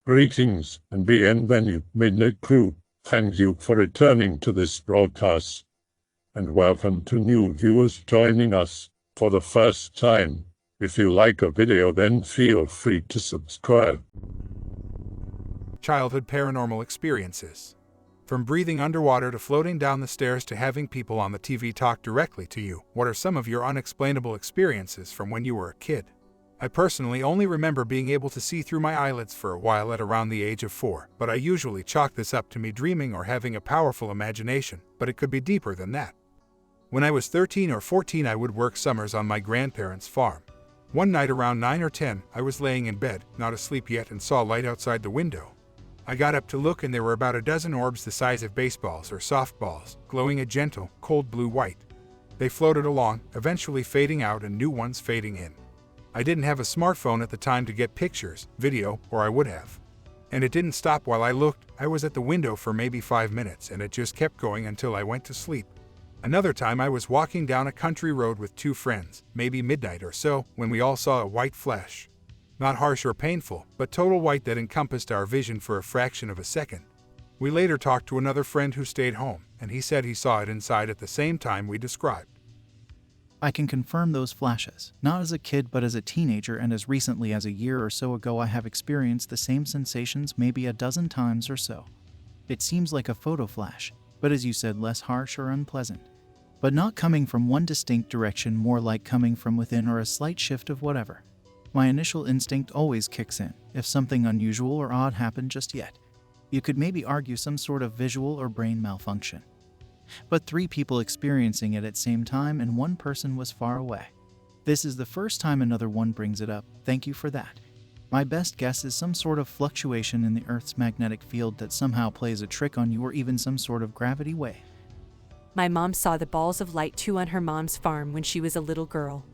Greetings and bienvenue, Midnight Crew. Thank you for returning to this broadcast. And welcome to new viewers joining us for the first time. If you like a video, then feel free to subscribe. Childhood paranormal experiences. From breathing underwater to floating down the stairs to having people on the TV talk directly to you, what are some of your unexplainable experiences from when you were a kid? I personally only remember being able to see through my eyelids for a while at around the age of 4, but I usually chalk this up to me dreaming or having a powerful imagination, but it could be deeper than that. When I was 13 or 14, I would work summers on my grandparents' farm. One night around 9 or 10, I was laying in bed, not asleep yet, and saw light outside the window. I got up to look, and there were about a dozen orbs the size of baseballs or softballs, glowing a gentle, cold blue-white. They floated along, eventually fading out and new ones fading in. I didn't have a smartphone at the time to get pictures, video, or I would have. And it didn't stop while I looked. I was at the window for maybe 5 minutes, and it just kept going until I went to sleep. Another time I was walking down a country road with 2 friends, maybe midnight or so, when we all saw a white flash. Not harsh or painful, but total white that encompassed our vision for a fraction of a second. We later talked to another friend who stayed home, and he said he saw it inside at the same time we described. I can confirm those flashes, not as a kid but as a teenager, and as recently as a year or so ago I have experienced the same sensations maybe a dozen times or so. It seems like a photo flash, but as you said, less harsh or unpleasant. But not coming from one distinct direction, more like coming from within or a slight shift of whatever. My initial instinct always kicks in if something unusual or odd happened just yet. You could maybe argue some sort of visual or brain malfunction. But 3 people experiencing it at the same time, and 1 person was far away. This is the first time another one brings it up. Thank you for that. My best guess is some sort of fluctuation in the Earth's magnetic field that somehow plays a trick on you, or even some sort of gravity wave. My mom saw the balls of light too on her mom's farm when she was a little girl.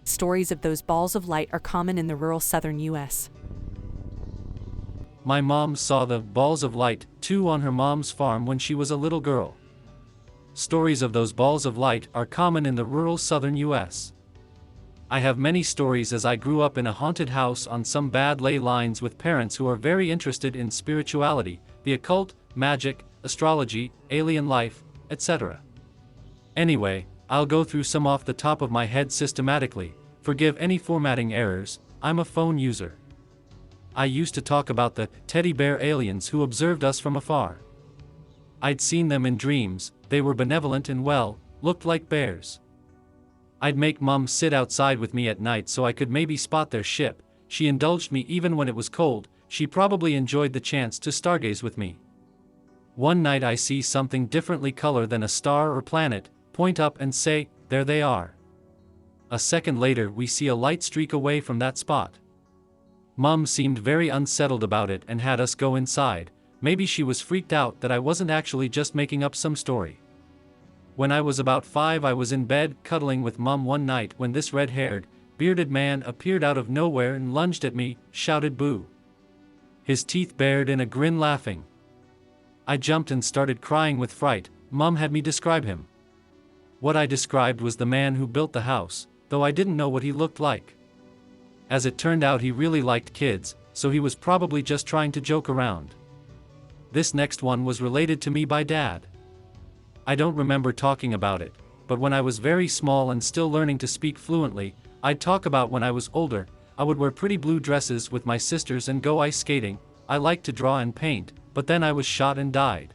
Stories of those balls of light are common in the rural southern U.S. My mom saw the balls of light too on her mom's farm when she was a little girl. Stories of those balls of light are common in the rural southern U.S. I have many stories, as I grew up in a haunted house on some bad ley lines with parents who are very interested in spirituality, the occult, magic, astrology, alien life, etc. Anyway, I'll go through some off the top of my head systematically. Forgive any formatting errors, I'm a phone user. I used to talk about the teddy bear aliens who observed us from afar. I'd seen them in dreams. They were benevolent and looked like bears. I'd make Mom sit outside with me at night so I could maybe spot their ship. She indulged me even when it was cold. She probably enjoyed the chance to stargaze with me. One night I see something differently color than a star or planet, point up and say, "There they are." A second later we see a light streak away from that spot. Mom seemed very unsettled about it and had us go inside. Maybe she was freaked out that I wasn't actually just making up some story. When I was about 5, I was in bed cuddling with Mom one night when this red-haired, bearded man appeared out of nowhere and lunged at me, shouted boo. His teeth bared in a grin, laughing. I jumped and started crying with fright. Mom had me describe him. What I described was the man who built the house, though I didn't know what he looked like. As it turned out, he really liked kids, so he was probably just trying to joke around. This next one was related to me by Dad. I don't remember talking about it, but when I was very small and still learning to speak fluently, I'd talk about when I was older. I would wear pretty blue dresses with my sisters and go ice skating. I liked to draw and paint, but then I was shot and died.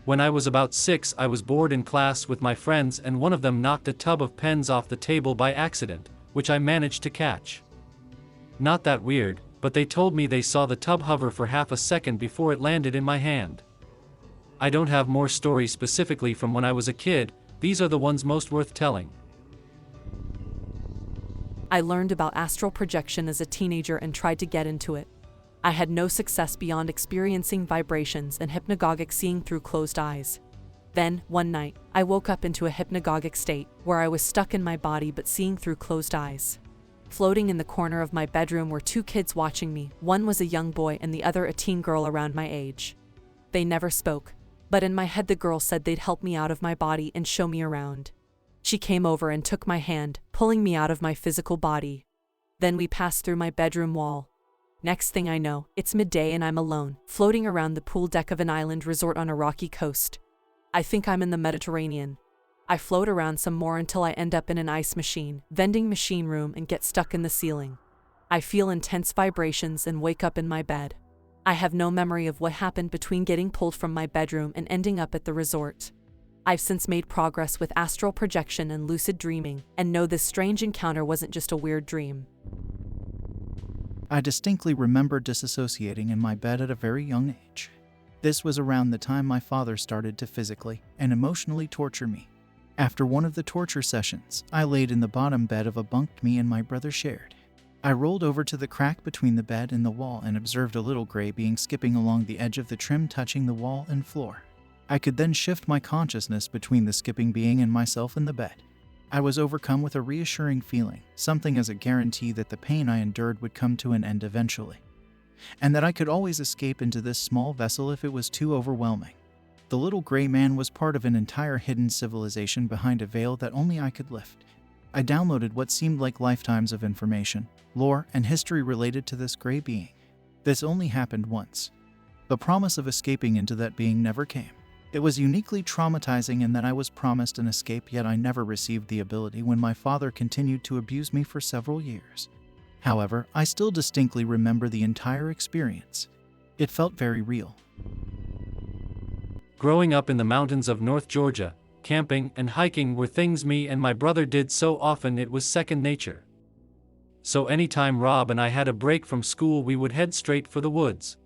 When I was about 6, I was bored in class with my friends, and one of them knocked a tub of pens off the table by accident, which I managed to catch. Not that weird, but they told me they saw the tub hover for half a second before it landed in my hand. I don't have more stories specifically from when I was a kid. These are the ones most worth telling. I learned about astral projection as a teenager and tried to get into it. I had no success beyond experiencing vibrations and hypnagogic seeing through closed eyes. Then, one night, I woke up into a hypnagogic state, where I was stuck in my body but seeing through closed eyes. Floating in the corner of my bedroom were 2 kids watching me. One was a young boy and the other a teen girl around my age. They never spoke, but in my head the girl said they'd help me out of my body and show me around. She came over and took my hand, pulling me out of my physical body. Then we passed through my bedroom wall. Next thing I know, it's midday and I'm alone, floating around the pool deck of an island resort on a rocky coast. I think I'm in the Mediterranean. I float around some more until I end up in an ice machine, vending machine room, and get stuck in the ceiling. I feel intense vibrations and wake up in my bed. I have no memory of what happened between getting pulled from my bedroom and ending up at the resort. I've since made progress with astral projection and lucid dreaming, and know this strange encounter wasn't just a weird dream. I distinctly remember disassociating in my bed at a very young age. This was around the time my father started to physically and emotionally torture me. After one of the torture sessions, I laid in the bottom bed of a bunk me and my brother shared. I rolled over to the crack between the bed and the wall and observed a little gray being skipping along the edge of the trim, touching the wall and floor. I could then shift my consciousness between the skipping being and myself in the bed. I was overcome with a reassuring feeling, something as a guarantee that the pain I endured would come to an end eventually, and that I could always escape into this small vessel if it was too overwhelming. The little gray man was part of an entire hidden civilization behind a veil that only I could lift. I downloaded what seemed like lifetimes of information, lore, and history related to this gray being. This only happened once. The promise of escaping into that being never came. It was uniquely traumatizing in that I was promised an escape, yet I never received the ability when my father continued to abuse me for several years. However, I still distinctly remember the entire experience. It felt very real. Growing up in the mountains of North Georgia, camping and hiking were things me and my brother did so often it was second nature. So anytime Rob and I had a break from school, we would head straight for the woods.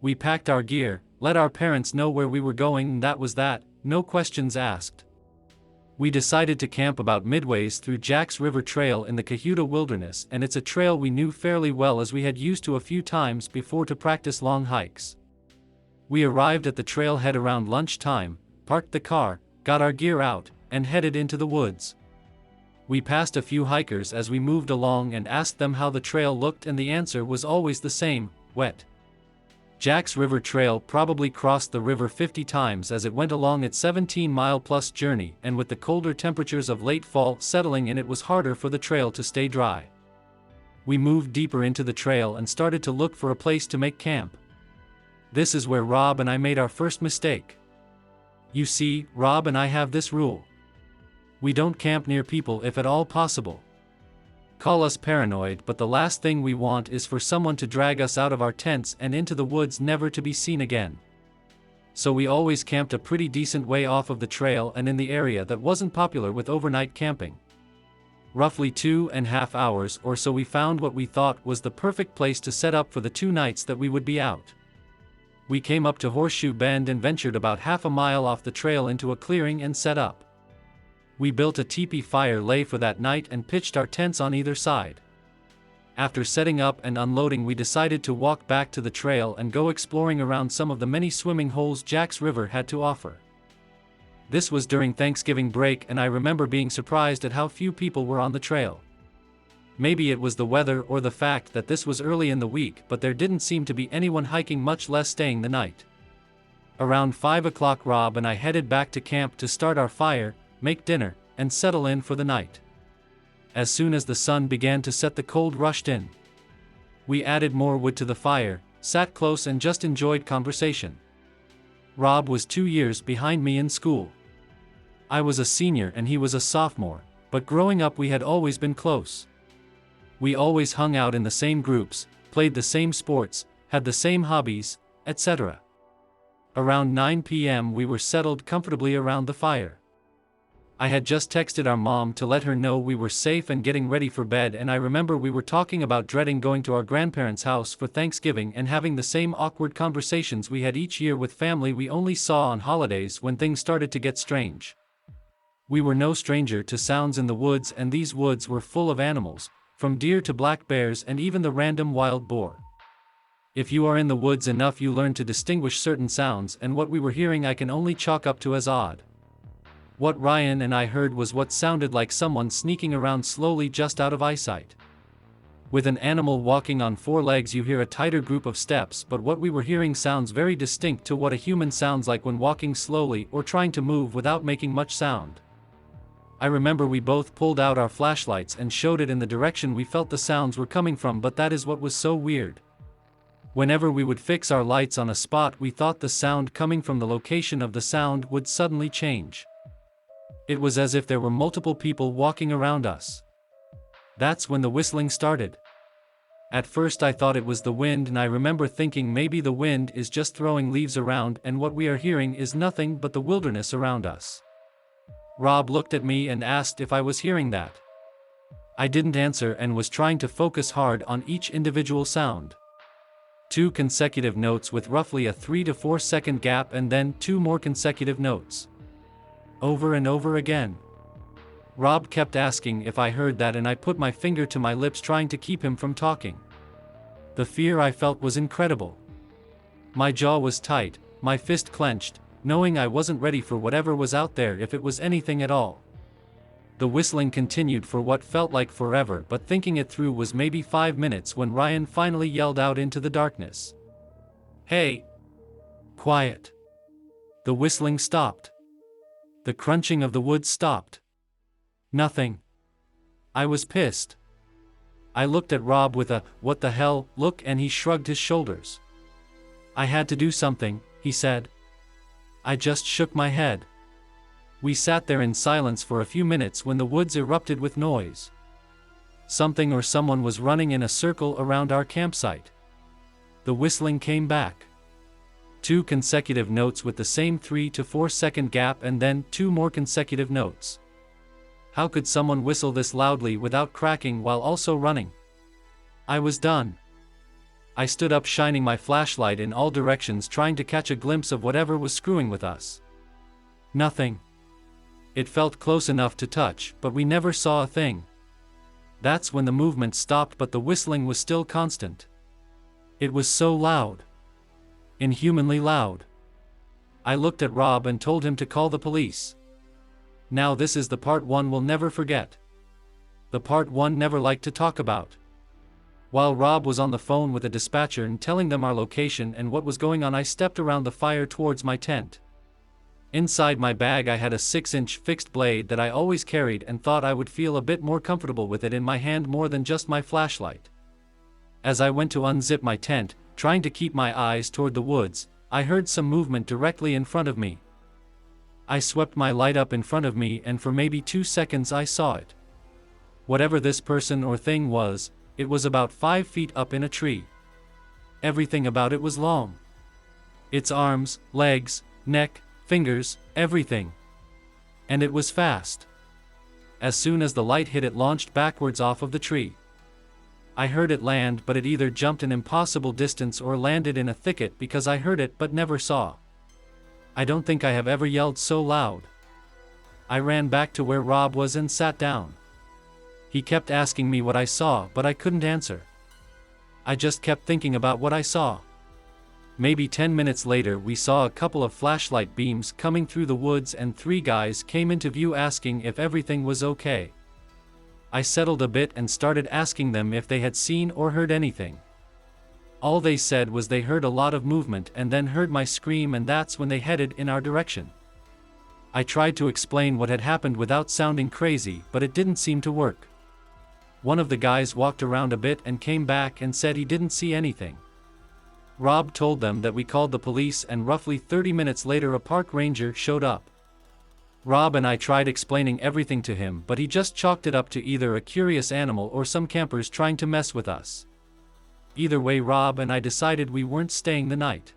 We packed our gear, let our parents know where we were going, and that was that, no questions asked. We decided to camp about midways through Jack's River Trail in the Cayuga Wilderness, and it's a trail we knew fairly well as we had used to a few times before to practice long hikes. We arrived at the trailhead around lunchtime, parked the car, got our gear out, and headed into the woods. We passed a few hikers as we moved along and asked them how the trail looked, and the answer was always the same: wet. Jack's River Trail probably crossed the river 50 times as it went along its 17-mile-plus journey, and with the colder temperatures of late fall settling in, it was harder for the trail to stay dry. We moved deeper into the trail and started to look for a place to make camp. This is where Rob and I made our first mistake. You see, Rob and I have this rule. We don't camp near people if at all possible. Call us paranoid, but the last thing we want is for someone to drag us out of our tents and into the woods never to be seen again. So we always camped a pretty decent way off of the trail and in the area that wasn't popular with overnight camping. Roughly 2.5 hours or so we found what we thought was the perfect place to set up for the 2 nights that we would be out. We came up to Horseshoe Bend and ventured about half a mile off the trail into a clearing and set up. We built a teepee fire lay for that night and pitched our tents on either side. After setting up and unloading, we decided to walk back to the trail and go exploring around some of the many swimming holes Jack's River had to offer. This was during Thanksgiving break, and I remember being surprised at how few people were on the trail. Maybe it was the weather or the fact that this was early in the week, but there didn't seem to be anyone hiking, much less staying the night. Around 5 o'clock, Rob and I headed back to camp to start our fire, make dinner, and settle in for the night. As soon as the sun began to set, the cold rushed in. We added more wood to the fire, sat close, and just enjoyed conversation. Rob was 2 years behind me in school. I was a senior and he was a sophomore, but growing up we had always been close. We always hung out in the same groups, played the same sports, had the same hobbies, etc. Around 9 p.m. we were settled comfortably around the fire. I had just texted our mom to let her know we were safe and getting ready for bed, and I remember we were talking about dreading going to our grandparents' house for Thanksgiving and having the same awkward conversations we had each year with family we only saw on holidays when things started to get strange. We were no stranger to sounds in the woods, and these woods were full of animals, from deer to black bears and even the random wild boar. If you are in the woods enough, you learn to distinguish certain sounds, and what we were hearing I can only chalk up to as odd. What Ryan and I heard was what sounded like someone sneaking around slowly just out of eyesight. With an animal walking on 4 legs, you hear a tighter group of steps, but what we were hearing sounds very distinct to what a human sounds like when walking slowly or trying to move without making much sound. I remember we both pulled out our flashlights and showed it in the direction we felt the sounds were coming from, but that is what was so weird. Whenever we would fix our lights on a spot, we thought the sound coming from the location of the sound would suddenly change. It was as if there were multiple people walking around us. That's when the whistling started. At first I thought it was the wind, and I remember thinking maybe the wind is just throwing leaves around and what we are hearing is nothing but the wilderness around us. Rob looked at me and asked if I was hearing that. I didn't answer and was trying to focus hard on each individual sound. 2 consecutive notes with roughly a 3 to 4 second gap, and then 2 more consecutive notes. Over and over again. Rob kept asking if I heard that, and I put my finger to my lips trying to keep him from talking. The fear I felt was incredible. My jaw was tight, my fist clenched, knowing I wasn't ready for whatever was out there, if it was anything at all. The whistling continued for what felt like forever, but thinking it through was maybe 5 minutes when Ryan finally yelled out into the darkness. "Hey! Quiet!" The whistling stopped. The crunching of the wood stopped. Nothing. I was pissed. I looked at Rob with a "what the hell" look, and he shrugged his shoulders. "I had to do something," he said. I just shook my head. We sat there in silence for a few minutes when the woods erupted with noise. Something or someone was running in a circle around our campsite. The whistling came back. 2 consecutive notes with the same 3 to 4 second gap, and then 2 more consecutive notes. How could someone whistle this loudly without cracking while also running? I was done. I stood up, shining my flashlight in all directions, trying to catch a glimpse of whatever was screwing with us. Nothing. It felt close enough to touch, but we never saw a thing. That's when the movement stopped, but the whistling was still constant. It was so loud. Inhumanly loud. I looked at Rob and told him to call the police. Now this is the part one we'll never forget. The part one never liked to talk about. While Rob was on the phone with a dispatcher and telling them our location and what was going on, I stepped around the fire towards my tent. Inside my bag I had a 6-inch fixed blade that I always carried and thought I would feel a bit more comfortable with it in my hand more than just my flashlight. As I went to unzip my tent, trying to keep my eyes toward the woods, I heard some movement directly in front of me. I swept my light up in front of me, and for maybe 2 seconds I saw it. Whatever this person or thing was, it was about 5 feet up in a tree. Everything about it was long. Its arms, legs, neck, fingers, everything. And it was fast. As soon as the light hit, it launched backwards off of the tree. I heard it land, but it either jumped an impossible distance or landed in a thicket, because I heard it but never saw. I don't think I have ever yelled so loud. I ran back to where Rob was and sat down. He kept asking me what I saw, but I couldn't answer. I just kept thinking about what I saw. Maybe 10 minutes later we saw a couple of flashlight beams coming through the woods, and 3 guys came into view asking if everything was okay. I settled a bit and started asking them if they had seen or heard anything. All they said was they heard a lot of movement and then heard my scream, and that's when they headed in our direction. I tried to explain what had happened without sounding crazy, but it didn't seem to work. One of the guys walked around a bit and came back and said he didn't see anything. Rob told them that we called the police, and roughly 30 minutes later a park ranger showed up. Rob and I tried explaining everything to him, but he just chalked it up to either a curious animal or some campers trying to mess with us. Either way, Rob and I decided we weren't staying the night.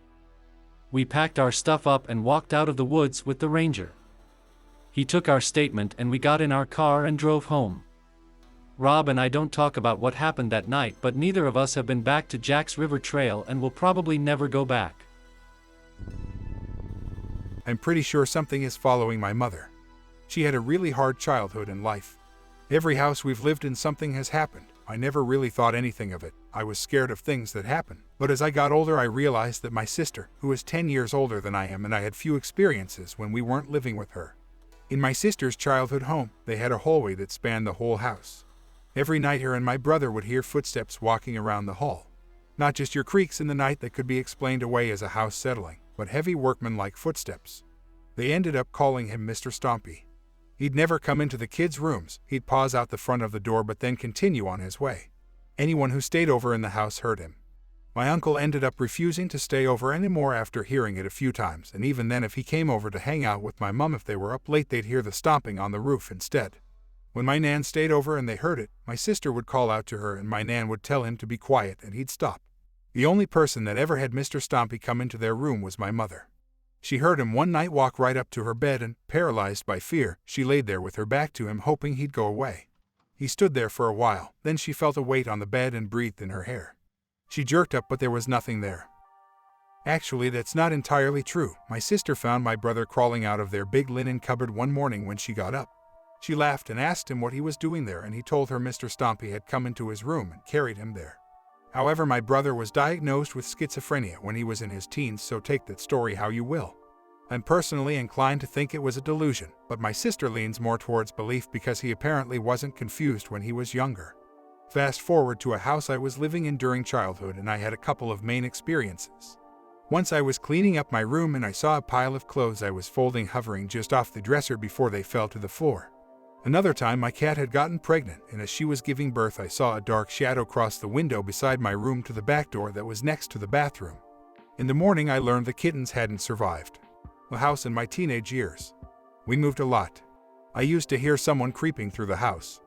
We packed our stuff up and walked out of the woods with the ranger. He took our statement and we got in our car and drove home. Rob and I don't talk about what happened that night, but neither of us have been back to Jack's River Trail and will probably never go back. I'm pretty sure something is following my mother. She had a really hard childhood and life. Every house we've lived in, something has happened. I never really thought anything of it. I was scared of things that happen. But as I got older, I realized that my sister, who is 10 years older than I am, and I had few experiences when we weren't living with her. In my sister's childhood home, they had a hallway that spanned the whole house. Every night her and my brother would hear footsteps walking around the hall. Not just your creaks in the night that could be explained away as a house settling, but heavy workman-like footsteps. They ended up calling him Mr. Stompy. He'd never come into the kids' rooms. He'd pause out the front of the door but then continue on his way. Anyone who stayed over in the house heard him. My uncle ended up refusing to stay over anymore after hearing it a few times, and even then if he came over to hang out with my mom if they were up late they'd hear the stomping on the roof instead. When my nan stayed over and they heard it, my sister would call out to her and my nan would tell him to be quiet and he'd stop. The only person that ever had Mr. Stompy come into their room was my mother. She heard him one night walk right up to her bed and, paralyzed by fear, she laid there with her back to him hoping he'd go away. He stood there for a while, then she felt a weight on the bed and breathed in her hair. She jerked up but there was nothing there. Actually, that's not entirely true. My sister found my brother crawling out of their big linen cupboard one morning when she got up. She laughed and asked him what he was doing there, and he told her Mr. Stompy had come into his room and carried him there. However, my brother was diagnosed with schizophrenia when he was in his teens, so take that story how you will. I'm personally inclined to think it was a delusion, but my sister leans more towards belief because he apparently wasn't confused when he was younger. Fast forward to a house I was living in during childhood and I had a couple of main experiences. Once I was cleaning up my room and I saw a pile of clothes I was folding hovering just off the dresser before they fell to the floor. Another time my cat had gotten pregnant and as she was giving birth I saw a dark shadow cross the window beside my room to the back door that was next to the bathroom. In the morning I learned the kittens hadn't survived the house in my teenage years. We moved a lot. I used to hear someone creeping through the house.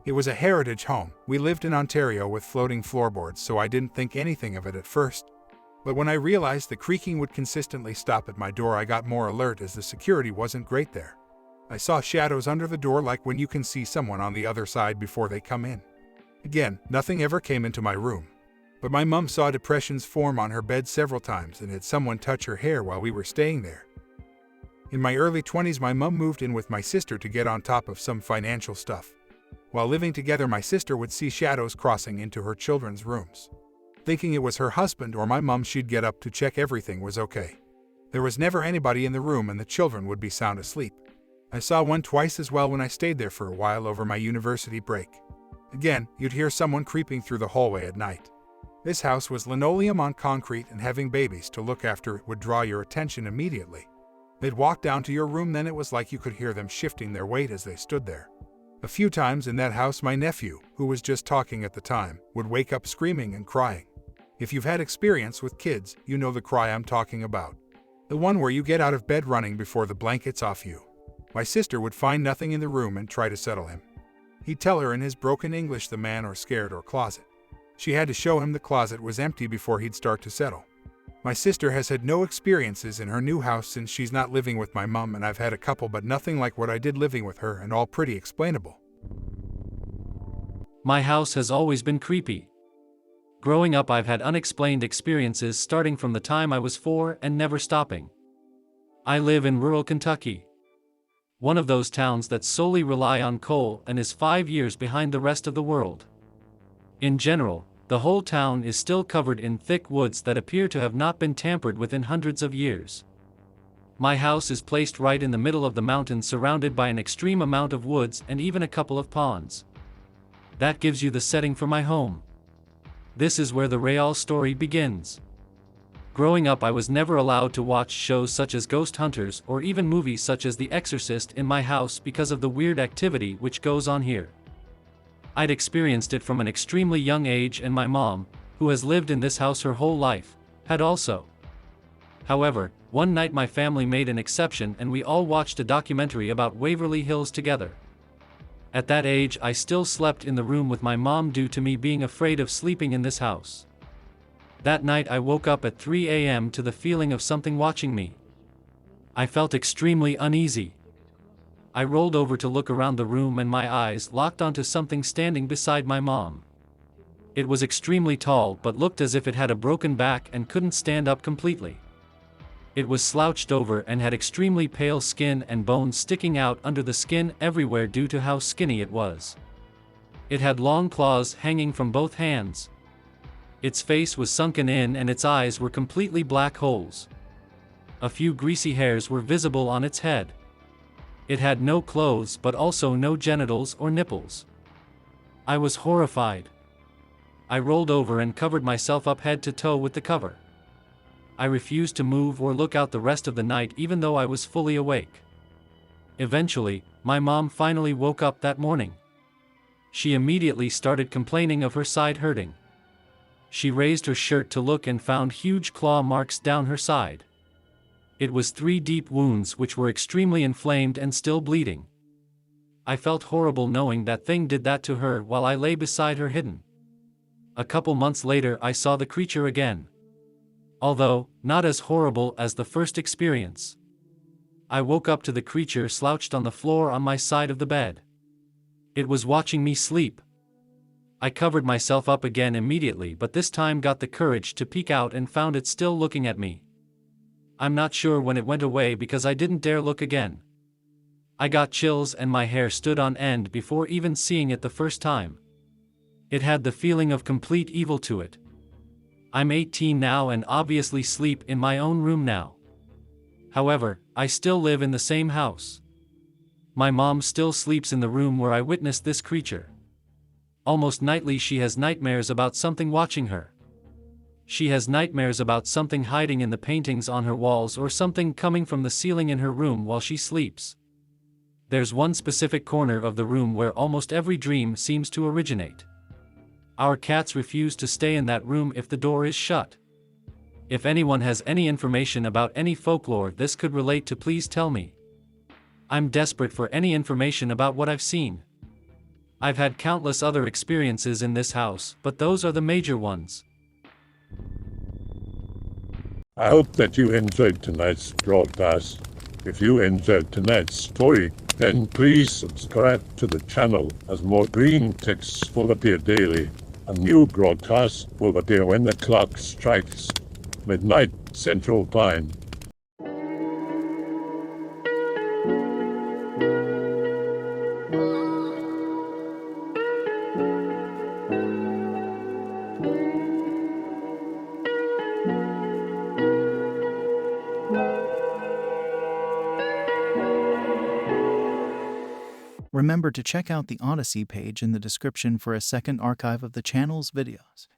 It was a heritage home. We lived in Ontario with floating floorboards, so I didn't think anything of it at first. But when I realized the creaking would consistently stop at my door, I got more alert as the security wasn't great there. I saw shadows under the door like when you can see someone on the other side before they come in. Again, nothing ever came into my room. But my mom saw depressions form on her bed several times and had someone touch her hair while we were staying there. In my early 20s, my mom moved in with my sister to get on top of some financial stuff. While living together, my sister would see shadows crossing into her children's rooms. Thinking it was her husband or my mom, she'd get up to check everything was okay. There was never anybody in the room and the children would be sound asleep. I saw one twice as well when I stayed there for a while over my university break. Again, you'd hear someone creeping through the hallway at night. This house was linoleum on concrete and having babies to look after would draw your attention immediately. They'd walk down to your room, then it was like you could hear them shifting their weight as they stood there. A few times in that house, my nephew, who was just talking at the time, would wake up screaming and crying. If you've had experience with kids, you know the cry I'm talking about. The one where you get out of bed running before the blanket's off you. My sister would find nothing in the room and try to settle him. He'd tell her in his broken English the man or scared or closet. She had to show him the closet was empty before he'd start to settle. My sister has had no experiences in her new house since she's not living with my mom, and I've had a couple but nothing like what I did living with her and all pretty explainable. My house has always been creepy. Growing up, I've had unexplained experiences starting from the time I was 4 and never stopping. I live in rural Kentucky, one of those towns that solely rely on coal and is 5 years behind the rest of the world. In general, the whole town is still covered in thick woods that appear to have not been tampered with in hundreds of years. My house is placed right in the middle of the mountains, surrounded by an extreme amount of woods and even a couple of ponds. That gives you the setting for my home. This is where the real story begins. Growing up, I was never allowed to watch shows such as Ghost Hunters or even movies such as The Exorcist in my house because of the weird activity which goes on here. I'd experienced it from an extremely young age, and my mom, who has lived in this house her whole life, had also. However, one night my family made an exception and we all watched a documentary about Waverly Hills together. At that age, I still slept in the room with my mom due to me being afraid of sleeping in this house. That night I woke up at 3 a.m. to the feeling of something watching me. I felt extremely uneasy. I rolled over to look around the room and my eyes locked onto something standing beside my mom. It was extremely tall but looked as if it had a broken back and couldn't stand up completely. It was slouched over and had extremely pale skin and bones sticking out under the skin everywhere due to how skinny it was. It had long claws hanging from both hands. Its face was sunken in and its eyes were completely black holes. A few greasy hairs were visible on its head. It had no clothes but also no genitals or nipples. I was horrified. I rolled over and covered myself up head to toe with the cover. I refused to move or look out the rest of the night even though I was fully awake. Eventually, my mom finally woke up that morning. She immediately started complaining of her side hurting. She raised her shirt to look and found huge claw marks down her side. It was 3 deep wounds which were extremely inflamed and still bleeding. I felt horrible knowing that thing did that to her while I lay beside her hidden. A couple months later I saw the creature again. Although, not as horrible as the first experience. I woke up to the creature slouched on the floor on my side of the bed. It was watching me sleep. I covered myself up again immediately, but this time got the courage to peek out and found it still looking at me. I'm not sure when it went away because I didn't dare look again. I got chills and my hair stood on end before even seeing it the first time. It had the feeling of complete evil to it. I'm 18 now and obviously sleep in my own room now. However, I still live in the same house. My mom still sleeps in the room where I witnessed this creature. Almost nightly she has nightmares about something watching her. She has nightmares about something hiding in the paintings on her walls or something coming from the ceiling in her room while she sleeps. There's one specific corner of the room where almost every dream seems to originate. Our cats refuse to stay in that room if the door is shut. If anyone has any information about any folklore this could relate to, please tell me. I'm desperate for any information about what I've seen. I've had countless other experiences in this house, but those are the major ones. I hope that you enjoyed tonight's broadcast. If you enjoyed tonight's story, then please subscribe to the channel as more green texts will appear daily. A new broadcast will appear when the clock strikes midnight Central Time. Remember to check out the Odyssey page in the description for a second archive of the channel's videos.